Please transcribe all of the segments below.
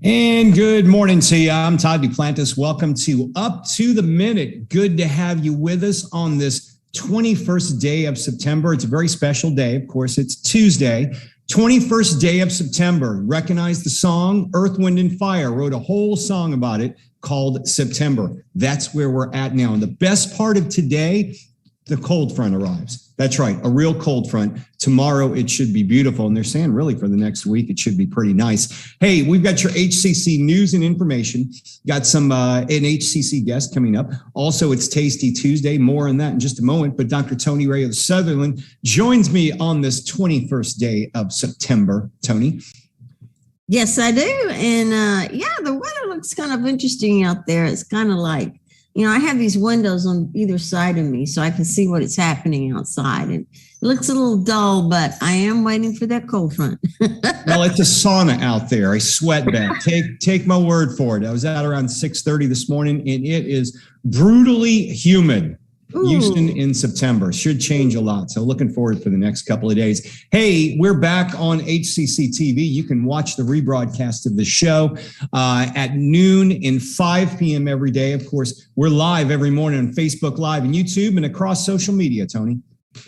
And good morning to you. I'm Todd Duplantis. Welcome to Up to the Minute. Good to have you with us on this 21st day of September. It's a very special day. Of course, it's Tuesday, 21st day of September. Recognize the song Earth, Wind, and Fire. Wrote a whole song about it called September. That's where we're at now. And the best part of today, the cold front arrives. That's right, a real cold front. Tomorrow it should be beautiful. And they're saying really for the next week, it should be pretty nice. Hey, we've got your HCC news and information. Got some an HCC guest coming up. Also, it's Tasty Tuesday. More on that in just a moment. But Dr. Tony Ray of Sutherland joins me on this 21st day of September. Tony? Yes, I do. And the weather looks kind of interesting out there. It's kind of like, I have these windows on either side of me so I can see what is happening outside. And it looks a little dull, but I am waiting for that cold front. Well, it's a sauna out there, a sweat bath. Take my word for it. I was out around 6:30 this morning, and it is brutally humid. Ooh. Houston in September should change a lot. So looking forward for the next couple of days. Hey, we're back on HCCTV. You can watch the rebroadcast of the show at noon and 5 p.m. every day. Of course, we're live every morning on Facebook Live and YouTube and across social media, Tony.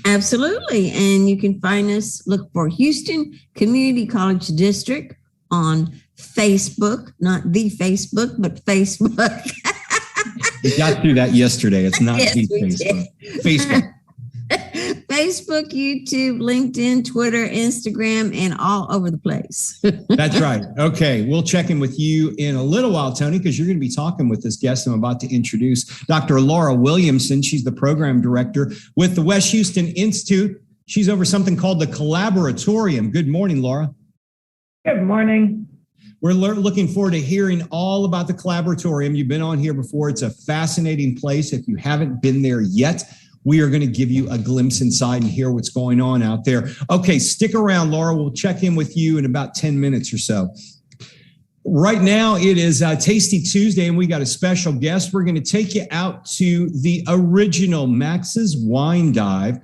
Absolutely. And you can find us, look for Houston Community College District on Facebook, not the Facebook, but Facebook. We got through that yesterday. It's not yes, Facebook. Facebook. Facebook, YouTube, LinkedIn, Twitter, Instagram, and all over the place. That's right. Okay. We'll check in with you in a little while, Tony, because you're going to be talking with this guest I'm about to introduce, Dr. Laura Williamson. She's the program director with the West Houston Institute. She's over something called the Collaboratorium. Good morning, Laura. Good morning. We're looking forward to hearing all about the Collaboratorium. You've been on here before. It's a fascinating place. If you haven't been there yet, we are going to give you a glimpse inside and hear what's going on out there. Okay, stick around, Laura. We'll check in with you in about 10 minutes or so. Right now, it is Tasty Tuesday, and we got a special guest. We're going to take you out to the original Max's Wine Dive.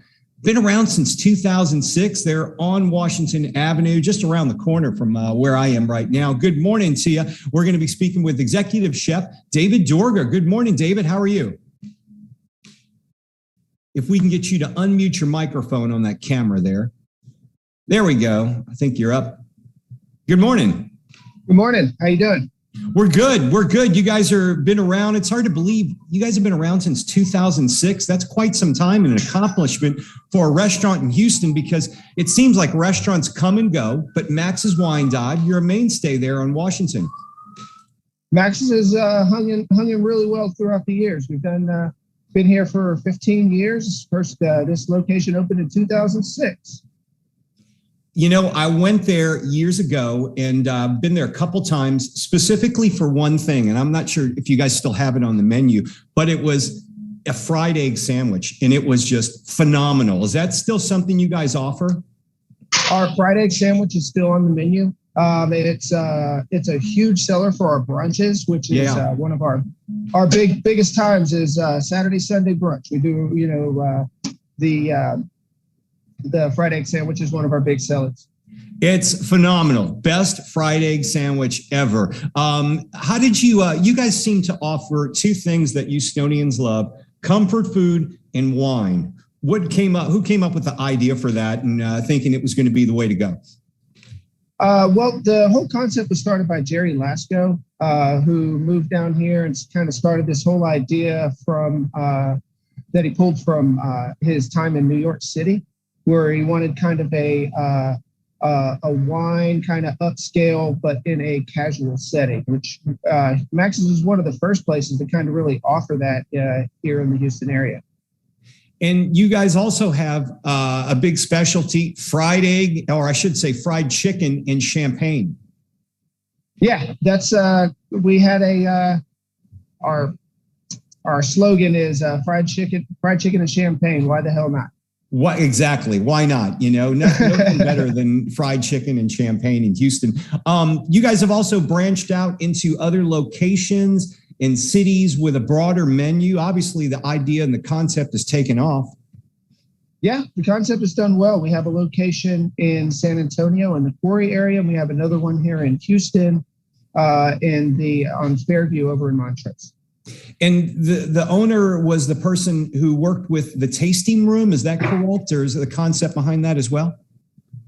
Been around since 2006. They're on Washington Avenue, just around the corner from where I am right now. Good morning to you. We're going to be speaking with Executive Chef David Dorger. Good morning, David. How are you? If we can get you to unmute your microphone on that camera there. There we go. I think you're up. Good morning. Good morning. How you doing? We're good. We're good. You guys are been around. It's hard to believe you guys have been around since 2006. That's quite some time and an accomplishment for a restaurant in Houston, because it seems like restaurants come and go, but Max's Wine Dive, you're a mainstay there on Washington. Max's has hung in really well throughout the years. We've been here for 15 years. First, this location opened in 2006. I went there years ago and been there a couple times specifically for one thing. And I'm not sure if you guys still have it on the menu, but it was a fried egg sandwich and it was just phenomenal. Is that still something you guys offer? Our fried egg sandwich is still on the menu. It's a huge seller for our brunches, which is one of our biggest times is Saturday, Sunday brunch. We do, the fried egg sandwich is one of our big sellers. It's phenomenal. Best fried egg sandwich ever. How did you guys seem to offer two things that Houstonians love, comfort food and wine. Who came up with the idea for that and thinking it was going to be the way to go? Well, the whole concept was started by Jerry Lasco, who moved down here and kind of started this whole idea from that he pulled from his time in New York City, where he wanted kind of a wine kind of upscale, but in a casual setting, which Max's is one of the first places to kind of really offer that here in the Houston area. And you guys also have a big specialty, fried egg, or I should say fried chicken in Champaign. Yeah, that's we had our slogan is fried chicken in Champaign. Why the hell not? What exactly? Why not? Nothing better than fried chicken and Champaign in Houston. You guys have also branched out into other locations in cities with a broader menu. Obviously, the idea and the concept has taken off. Yeah, the concept has done well. We have a location in San Antonio in the Quarry area, and we have another one here in Houston. on Fairview over in Montrose. And the owner was the person who worked with the tasting room. Is that correct? Or is the concept behind that as well?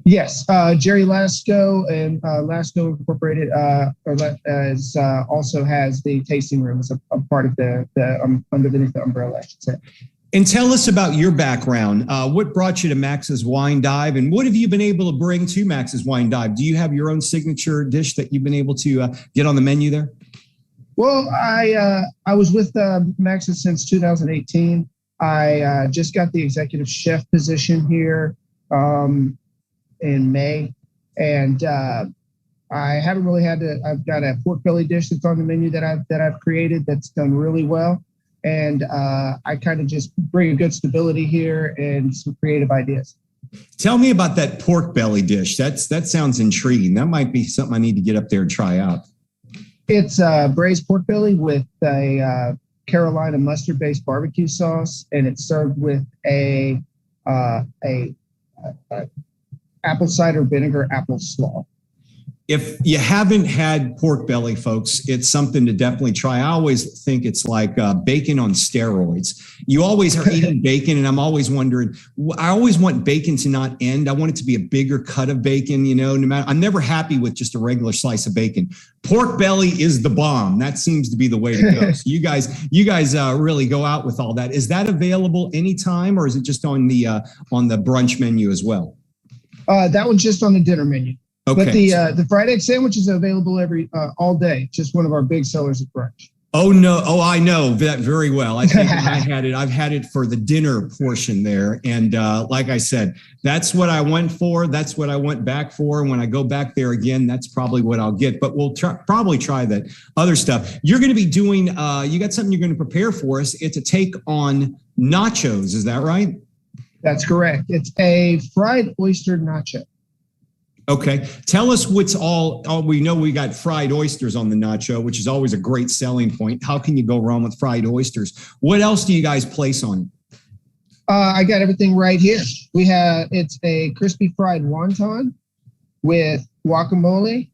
Yes, Jerry Lasco and Lasco Incorporated also has the tasting room as a part of the underneath the umbrella, I should say. And tell us about your background. What brought you to Max's Wine Dive, and what have you been able to bring to Max's Wine Dive? Do you have your own signature dish that you've been able to get on the menu there? Well, I was with Max's since 2018. I just got the executive chef position here in May, and I haven't really had to. I've got a pork belly dish that's on the menu that I've created that's done really well, and I kind of just bring a good stability here and some creative ideas. Tell me about that pork belly dish. That sounds intriguing. That might be something I need to get up there and try out. It's braised pork belly with a Carolina mustard-based barbecue sauce, and it's served with a apple cider vinegar apple slaw. If you haven't had pork belly, folks, it's something to definitely try. I always think it's like bacon on steroids. You always are eating bacon, and I'm always wondering, I always want bacon to not end. I want it to be a bigger cut of bacon, no matter. I'm never happy with just a regular slice of bacon. Pork belly is the bomb. That seems to be the way to go. So you guys really go out with all that. Is that available anytime, or is it just on the brunch menu as well? That one's just on the dinner menu. Okay. But the fried egg sandwich is available all day. Just one of our big sellers at brunch. Oh no! Oh, I know that very well. I think I've had it for the dinner portion there, and like I said, that's what I went for. That's what I went back for. And when I go back there again, that's probably what I'll get. But we'll probably try that other stuff. You're going to be doing. You got something you're going to prepare for us. It's a take on nachos. Is that right? That's correct. It's a fried oyster nacho. Okay. Tell us what's all we know. We got fried oysters on the nacho, which is always a great selling point. How can you go wrong with fried oysters? What else do you guys place on it? I got everything right here. It's a crispy fried wonton with guacamole,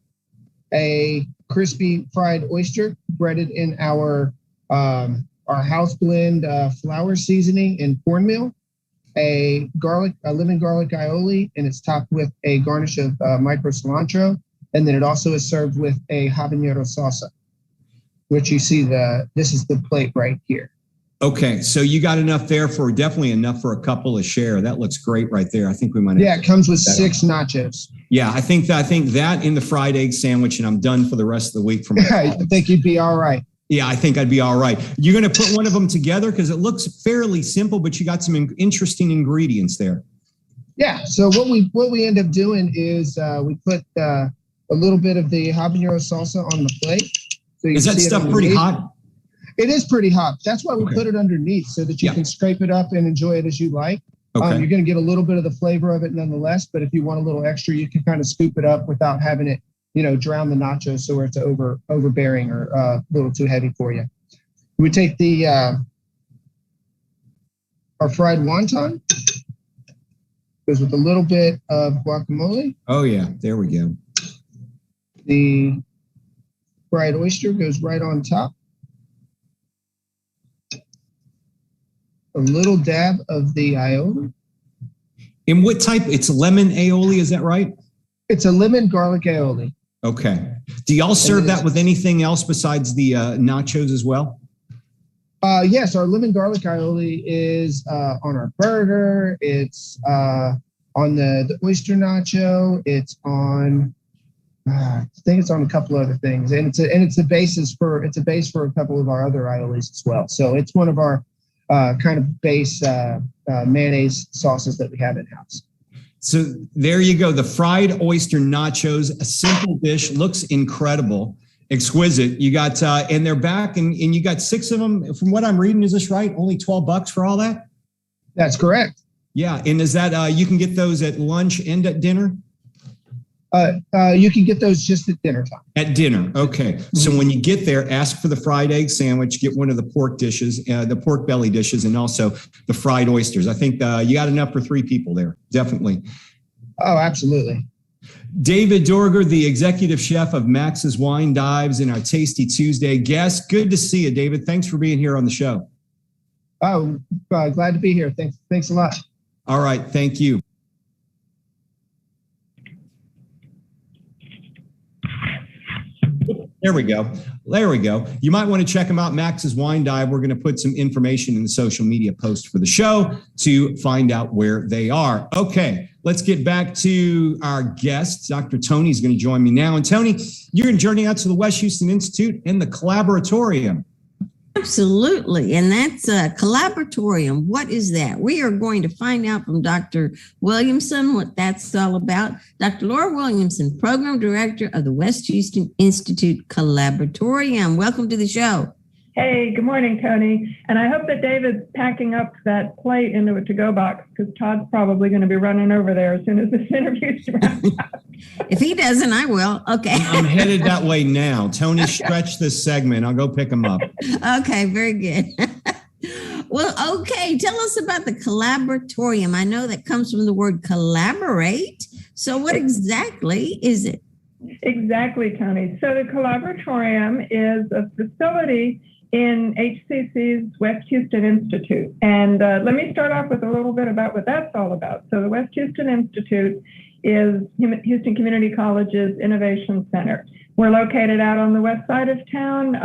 a crispy fried oyster breaded in our house blend flour seasoning and cornmeal, a lemon garlic aioli, and it's topped with a garnish of micro cilantro. And then it also is served with a habanero salsa, which you see this is the plate right here. Okay. So you got enough there definitely enough for a couple to share. That looks great right there. I think we might have. Yeah, it comes with 6 nachos. Yeah, I think that in the fried egg sandwich, and I'm done for the rest of the week. I think you'd be all right. Yeah, I think I'd be all right. You're going to put one of them together because it looks fairly simple, but you got some interesting ingredients there. Yeah. So what we end up doing is we put a little bit of the habanero salsa on the plate. So is that stuff pretty hot? It is pretty hot. That's why we put it underneath so that you can scrape it up and enjoy it as you like. Okay. You're going to get a little bit of the flavor of it nonetheless, but if you want a little extra, you can kind of scoop it up without having it drown the nachos so where it's overbearing or a little too heavy for you. We take our fried wonton, goes with a little bit of guacamole. Oh yeah, there we go. The fried oyster goes right on top. A little dab of the aioli. And what type? It's lemon aioli, is that right? It's a lemon garlic aioli. Okay. Do y'all serve that with anything else besides the nachos as well? Yes, our lemon garlic aioli is on our burger. It's on the oyster nacho. It's on, I think it's on a couple other things, and it's a base for a couple of our other aiolis as well. So it's one of our kind of base mayonnaise sauces that we have in house. So there you go. The fried oyster nachos, a simple dish, looks incredible, exquisite. You got, and they're back and you got 6 of them. From what I'm reading, is this right? Only $12 for all that? That's correct. Yeah. And is that, you can get those at lunch and at dinner? You can get those just at dinner time. At dinner. Okay. Mm-hmm. So when you get there, ask for the fried egg sandwich, get one of the pork dishes, the pork belly dishes, and also the fried oysters. I think you got enough for 3 people there. Definitely. Oh, absolutely. David Dorger, the executive chef of Max's Wine Dives, and our Tasty Tuesday guest. Good to see you, David. Thanks for being here on the show. Oh, glad to be here. Thanks a lot. All right. Thank you. There we go. You might want to check them out, Max's Wine Dive. We're going to put some information in the social media post for the show to find out where they are. Okay, let's get back to our guest. Dr. Tony is going to join me now. And Tony, you're going to journey out to the West Houston Institute and the Collaboratorium. Absolutely. And that's a Collaboratorium. What is that? We are going to find out from Dr. Williamson what that's all about. Dr. Laura Williamson, Program Director of the West Houston Institute Collaboratorium. Welcome to the show. Hey, good morning, Tony. And I hope that David's packing up that plate into a to-go box because Todd's probably going to be running over there as soon as this interview's wrapped up. If he doesn't, I will. Okay. I'm headed that way now. Tony, stretch this segment. I'll go pick him up. Okay, very good. Well, okay. Tell us about the Collaboratorium. I know that comes from the word collaborate. So what exactly is it? Exactly, Tony. So the Collaboratorium is a facility in HCC's West Houston Institute. And let me start off with a little bit about what that's all about. So the West Houston Institute is Houston Community College's Innovation Center. We're located out on the west side of town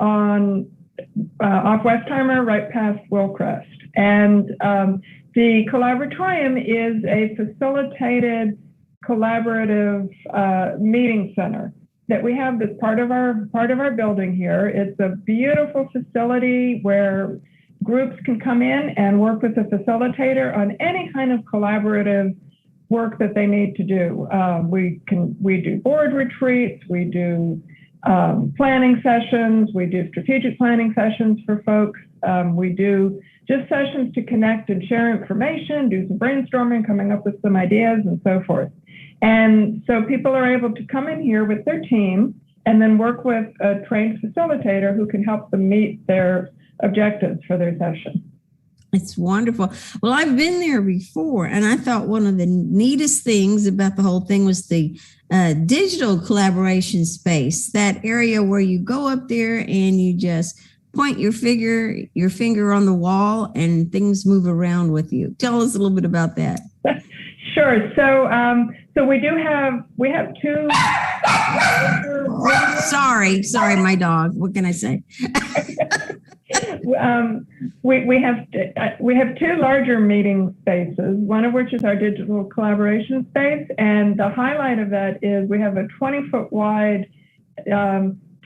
off Westheimer, right past Willcrest. And the Collaboratorium is a facilitated collaborative meeting center that we have that's part of our building here. It's a beautiful facility where groups can come in and work with a facilitator on any kind of collaborative work that they need to do. We do board retreats, we do planning sessions, we do strategic planning sessions for folks. We do just sessions to connect and share information, do some brainstorming, coming up with some ideas and so forth. And so people are able to come in here with their team and then work with a trained facilitator who can help them meet their objectives for their session. It's wonderful. Well, I've been there before, and I thought one of the neatest things about the whole thing was the digital collaboration space, that area where you go up there and you just point your finger on the wall and things move around with you. Tell us a little bit about that. Sure. So we have two. Sorry, my dog. What can I say? We have two larger meeting spaces, one of which is our digital collaboration space. And the highlight of that is we have a 20-foot wide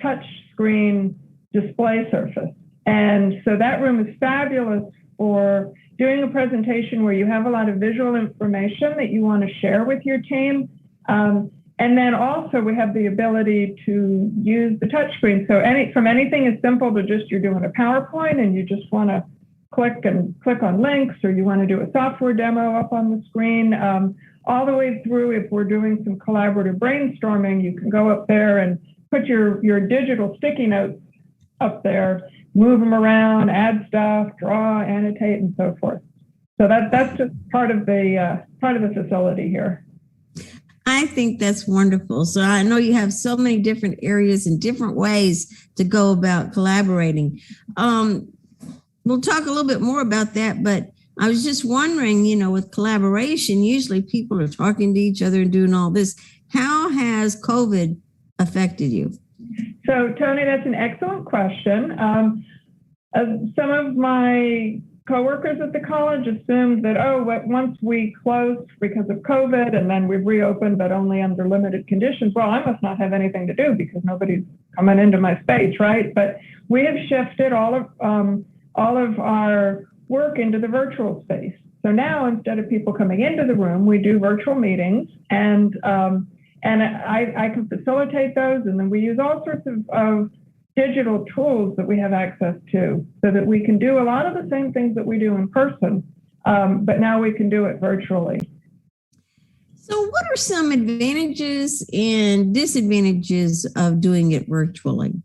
touch screen display surface. And so that room is fabulous for doing a presentation where you have a lot of visual information that you want to share with your team. And then also we have the ability to use the touchscreen. So from anything as simple to just you're doing a PowerPoint and you just want to click on links, or you want to do a software demo up on the screen, all the way through. If we're doing some collaborative brainstorming, you can go up there and put your digital sticky notes up there, move them around, add stuff, draw, annotate, and so forth. So that's just part of the facility here. I think that's wonderful. So I know you have so many different areas and different ways to go about collaborating. We'll talk a little bit more about that, but I was just wondering, with collaboration, usually people are talking to each other and doing all this. How has COVID affected you? So, Tony, that's an excellent question. Some of my coworkers at the college assumed that, once we closed because of COVID and then we've reopened, but only under limited conditions, well, I must not have anything to do because nobody's coming into my space, right? But we have shifted all of our work into the virtual space. So now, instead of people coming into the room, we do virtual meetings, and I can facilitate those, and then we use all sorts of digital tools that we have access to so that we can do a lot of the same things that we do in person, but now we can do it virtually. So what are some advantages and disadvantages of doing it virtually?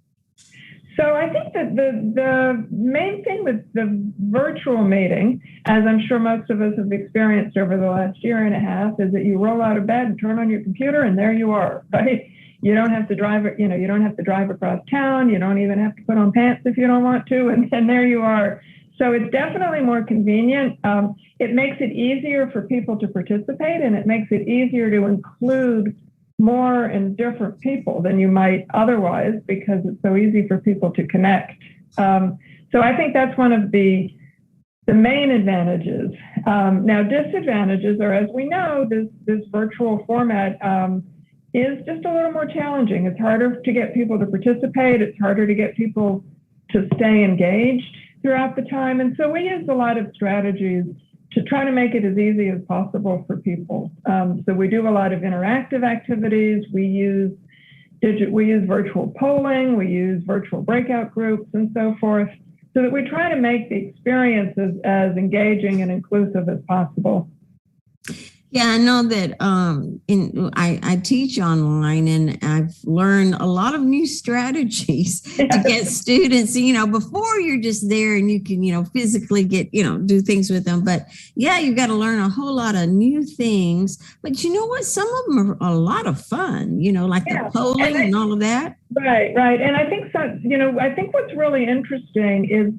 So I think that the main thing with the virtual meeting, as I'm sure most of us have experienced over the last year and a half, is that you roll out of bed and turn on your computer and there you are, right? You don't have to drive, you don't have to drive across town. You don't even have to put on pants if you don't want to, and there you are. So it's definitely more convenient. It makes it easier for people to participate, and it makes it easier to include more and different people than you might otherwise, because it's so easy for people to connect. So I think that's one of the main advantages. Now, disadvantages are, as we know, this virtual format is just a little more challenging. It's harder to get people to participate. It's harder to get people to stay engaged throughout the time. And so we use a lot of strategies to try to make it as easy as possible for people. So we do a lot of interactive activities. We use virtual polling. We use virtual breakout groups and so forth, so that we try to make the experiences as engaging and inclusive as possible. Yeah, I know that I teach online, and I've learned a lot of new strategies to get students, before you're just there and you can, physically get, do things with them. But yeah, you've got to learn a whole lot of new things. But you know what? Some of them are a lot of fun, like the polling and all of that. Right. And I think, I think what's really interesting is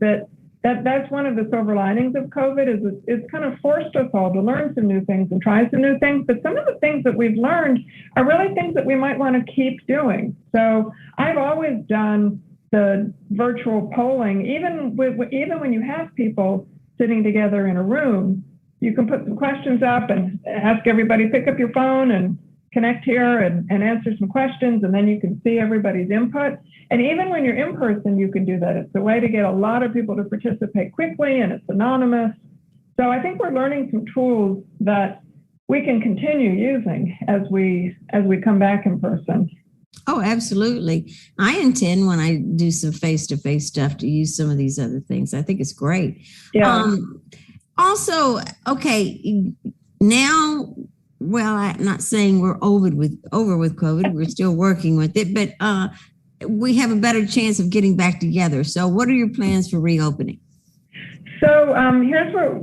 that's one of the silver linings of COVID, is it's kind of forced us all to learn some new things and try some new things. But some of the things that we've learned are really things that we might want to keep doing. So I've always done the virtual polling, even when you have people sitting together in a room, you can put some questions up and ask everybody, pick up your phone and connect here and answer some questions, and then you can see everybody's input. And even when you're in person, you can do that. It's a way to get a lot of people to participate quickly, and it's anonymous. So I think we're learning some tools that we can continue using as we come back in person. Oh, absolutely. I intend, when I do some face-to-face stuff, to use some of these other things. I think it's great. Yeah. Also, okay, now, well, I'm not saying we're over with COVID. We're still working with it, but we have a better chance of getting back together. So what are your plans for reopening? So here's where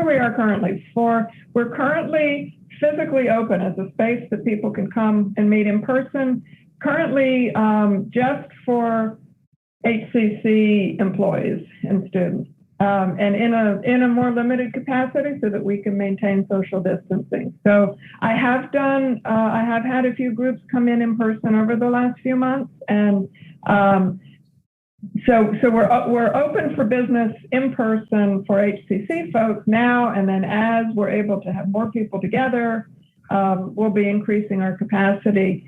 we are currently. We're currently physically open as a space that people can come and meet in person. Currently, just for HCC employees and students, and in a more limited capacity, so that we can maintain social distancing. So I have had a few groups come in person over the last few months, and so we're open for business in person for HCC folks now, and then as we're able to have more people together, we'll be increasing our capacity.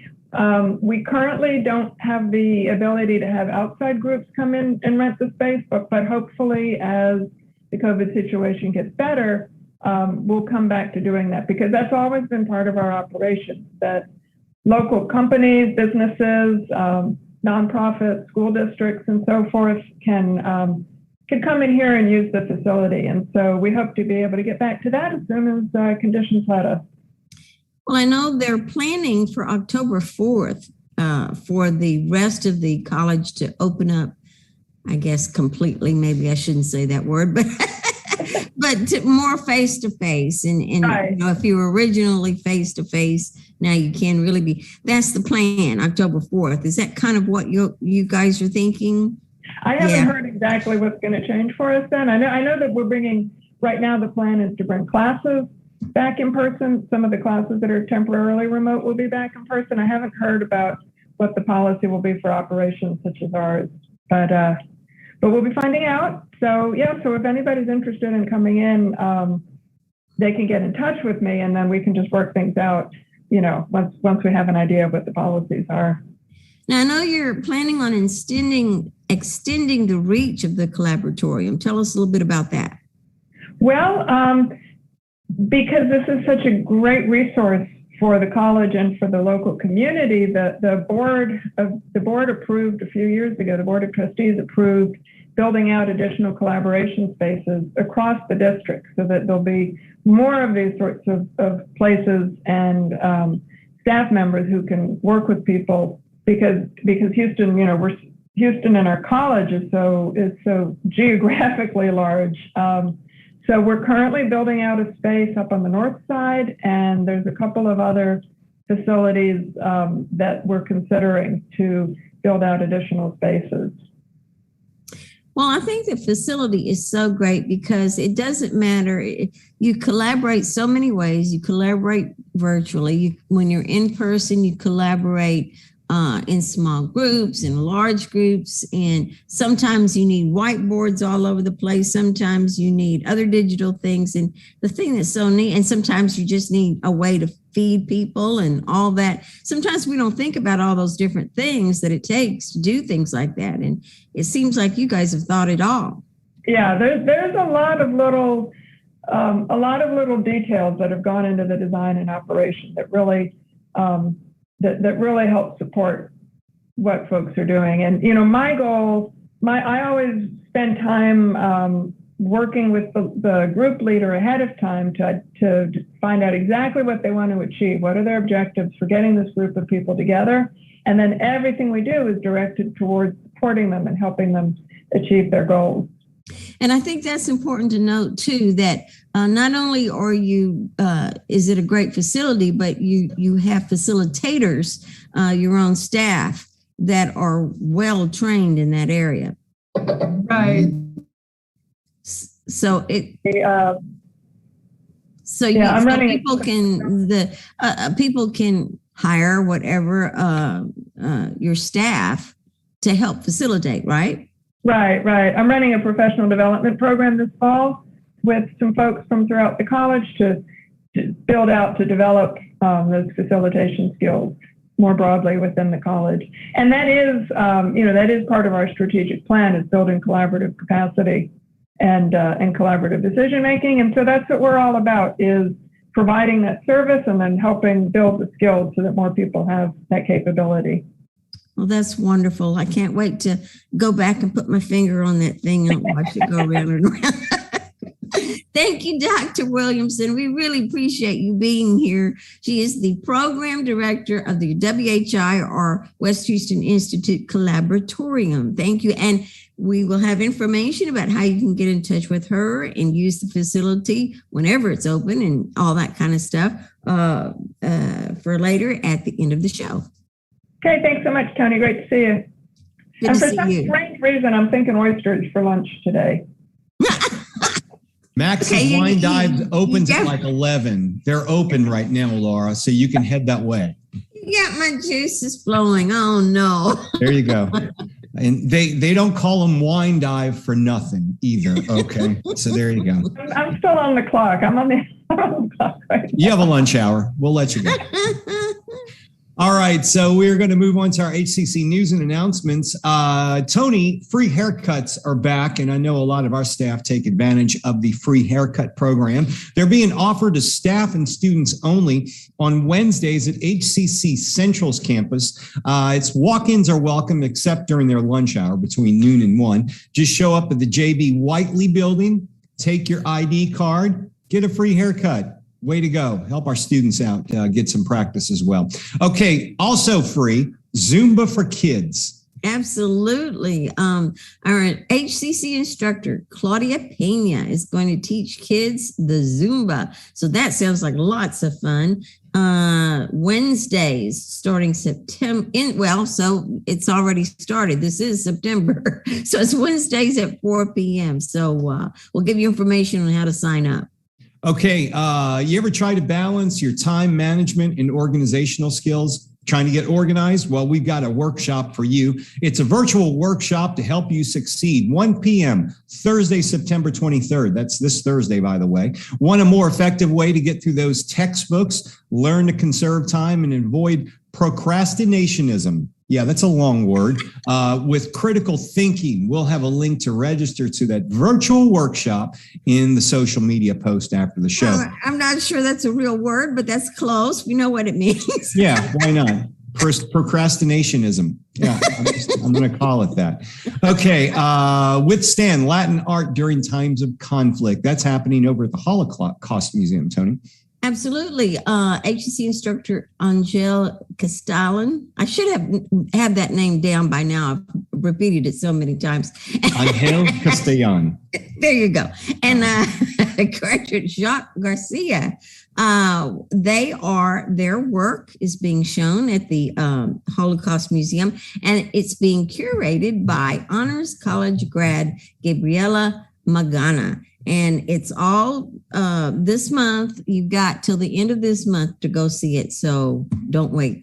We currently don't have the ability to have outside groups come in and rent the space, but hopefully as the COVID situation gets better, we'll come back to doing that, because that's always been part of our operation, that local companies, businesses, nonprofits, school districts, and so forth can come in here and use the facility. And so we hope to be able to get back to that as soon as conditions let us. Well, I know they're planning for October 4th for the rest of the college to open up, I guess, completely. Maybe I shouldn't say that word, but more face-to-face. And right. If you were originally face-to-face, now you can really be. That's the plan, October 4th. Is that kind of what you guys are thinking? I haven't heard exactly what's going to change for us then. I know that we're bringing, right now the plan is to bring classes back in person. Some of the classes that are temporarily remote will be back in person. I haven't heard about what the policy will be for operations such as ours, but we'll be finding out. So if anybody's interested in coming in, they can get in touch with me, and then we can just work things out, once we have an idea of what the policies are. Now, I know you're planning on extending the reach of the collaboratorium. Tell us a little bit about that. Well, because this is such a great resource for the college and for the local community, the board approved a few years ago, the Board of Trustees approved building out additional collaboration spaces across the district, so that there'll be more of these sorts of places and staff members who can work with people, because Houston, Houston and our college is so geographically large. So we're currently building out a space up on the north side, and there's a couple of other facilities that we're considering to build out additional spaces. Well, I think the facility is so great because it doesn't matter. You collaborate so many ways. You collaborate virtually. When you're in person, you collaborate in small groups, in large groups, and sometimes you need whiteboards all over the place. Sometimes you need other digital things. And the thing that's so neat, and sometimes you just need a way to feed people and all that. Sometimes we don't think about all those different things that it takes to do things like that. And it seems like you guys have thought it all. Yeah, there's a lot of little details that have gone into the design and operation that really that really help support what folks are doing. And my goal, I always spend time working with the group leader ahead of time to find out exactly what they want to achieve. What are their objectives for getting this group of people together? And then everything we do is directed towards supporting them and helping them achieve their goals. And I think that's important to note too, that not only are you, is it a great facility, but you have facilitators, your own staff that are well trained in that area. Right. So people can hire whatever your staff to help facilitate, right? Right. I'm running a professional development program this fall with some folks from throughout the college to develop those facilitation skills more broadly within the college. And that is, that is part of our strategic plan, is building collaborative capacity and collaborative decision making. And so that's what we're all about, is providing that service and then helping build the skills so that more people have that capability. Well, that's wonderful. I can't wait to go back and put my finger on that thing and watch it go around and around. Thank you, Dr. Williamson. We really appreciate you being here. She is the program director of the WHI, or West Houston Institute Collaboratorium. Thank you. And we will have information about how you can get in touch with her and use the facility whenever it's open and all that kind of stuff for later at the end of the show. Okay, thanks so much, Tony. Great to see you. Good and to for see some you. strange reason, I'm thinking oysters for lunch today. Max's Wine Dive opens at like 11. They're open right now, Laura, so you can head that way. You got my juices flowing. Oh, no. There you go. And they don't call them Wine Dive for nothing either. Okay, so there you go. I'm still on the clock. I'm on the clock right now. You have a lunch hour. We'll let you go. All right, so we're going to move on to our HCC News and Announcements. Tony, free haircuts are back, and I know a lot of our staff take advantage of the free haircut program. They're being offered to staff and students only on Wednesdays at HCC Central's campus. It's walk-ins are welcome except during their lunch hour between noon and 1. Just show up at the JB Whiteley building, take your ID card, get a free haircut. Way to go. Help our students out, get some practice as well. Okay, also free, Zumba for kids. Absolutely. Our HCC instructor, Claudia Pena, is going to teach kids the Zumba. So that sounds like lots of fun. Wednesdays starting September. So it's already started. This is September. So it's Wednesdays at 4 p.m. So we'll give you information on how to sign up. Okay, you ever try to balance your time management and organizational skills? Trying to get organized? Well, we've got a workshop for you. It's a virtual workshop to help you succeed. 1 p.m., Thursday, September 23rd. That's this Thursday, by the way. Want a more effective way to get through those textbooks, learn to conserve time, and avoid procrastinationism. Yeah, that's a long word. With critical thinking, we'll have a link to register to that virtual workshop in the social media post after the show. I'm not sure that's a real word, but that's close. We know what it means. Yeah, why not? Procrastinationism. Yeah, I'm going to call it that. Okay, withstand Latin art during times of conflict. That's happening over at the Holocaust Museum, Tony. Absolutely. HCC instructor Angel Castellan. I should have had that name down by now. I repeated it so many times. Angel Castellan. There you go. And graduate Jacques Garcia, their work is being shown at the Holocaust Museum, and it's being curated by Honors College grad Gabriela Magana. And it's all this month. You've got till the end of this month to go see it. So don't wait.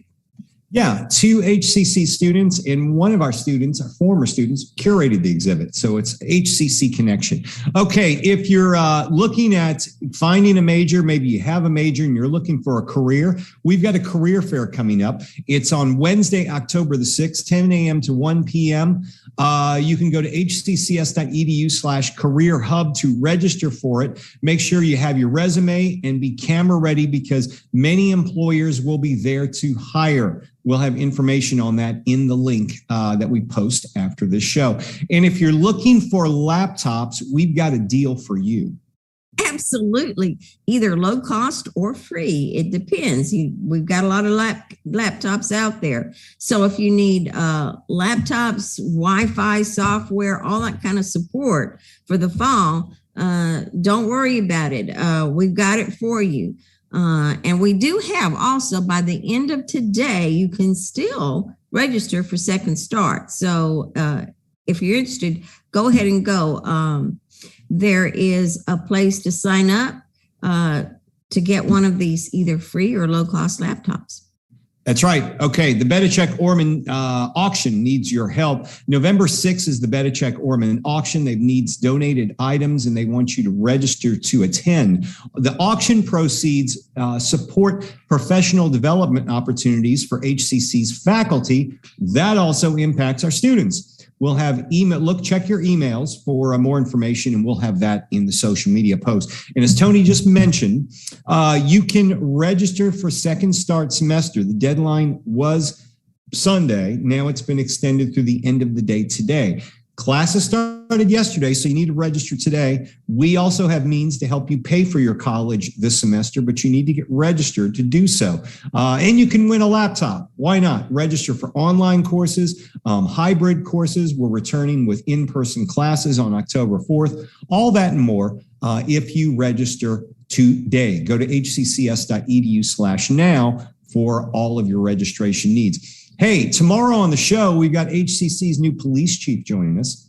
Yeah, 2 HCC students and one of our students, our former students, curated the exhibit. So it's HCC Connection. Okay, if you're looking at finding a major, maybe you have a major and you're looking for a career, we've got a career fair coming up. It's on Wednesday, October the 6th, 10 a.m. to 1 p.m. You can go to hccs.edu/CareerHub to register for it. Make sure you have your resume and be camera ready because many employers will be there to hire. We'll have information on that in the link that we post after this show. And if you're looking for laptops, we've got a deal for you. Absolutely. Either low cost or free. It depends. We've got a lot of laptops out there. So if you need laptops, Wi-Fi, software, all that kind of support for the fall, don't worry about it. We've got it for you. And we do have also, by the end of today, you can still register for Second Start. So if you're interested, go ahead and go. There is a place to sign up to get one of these either free or low-cost laptops. That's right. Okay. The Bedichek Orman auction needs your help. November 6th is the Bedichek Orman auction. They needs donated items and they want you to register to attend. The auction proceeds support professional development opportunities for HCC's faculty. That also impacts our students. We'll have check your emails for more information, and we'll have that in the social media post. And as Tony just mentioned, you can register for Second Start semester. The deadline was Sunday. Now it's been extended through the end of the day today. Classes started yesterday, so you need to register today. We also have means to help you pay for your college this semester, but you need to get registered to do so. And you can win a laptop. Why not? Register for online courses, hybrid courses. We're returning with in-person classes on October 4th. All that and more if you register today. Go to hccs.edu/now for all of your registration needs. Hey, tomorrow on the show, we've got HCC's new police chief joining us.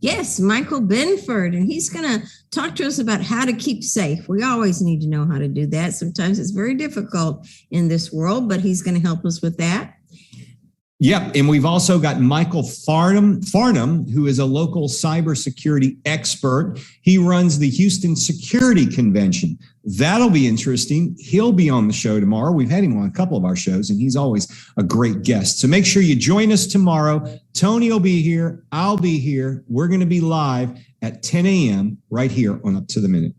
Yes, Michael Benford, and he's going to talk to us about how to keep safe. We always need to know how to do that. Sometimes it's very difficult in this world, but he's going to help us with that. Yep. And we've also got Michael Farnham, who is a local cybersecurity expert. He runs the Houston Security Convention. That'll be interesting. He'll be on the show tomorrow. We've had him on a couple of our shows, and he's always a great guest. So make sure you join us tomorrow. Tony will be here. I'll be here. We're going to be live at 10 a.m. right here on Up to the Minute.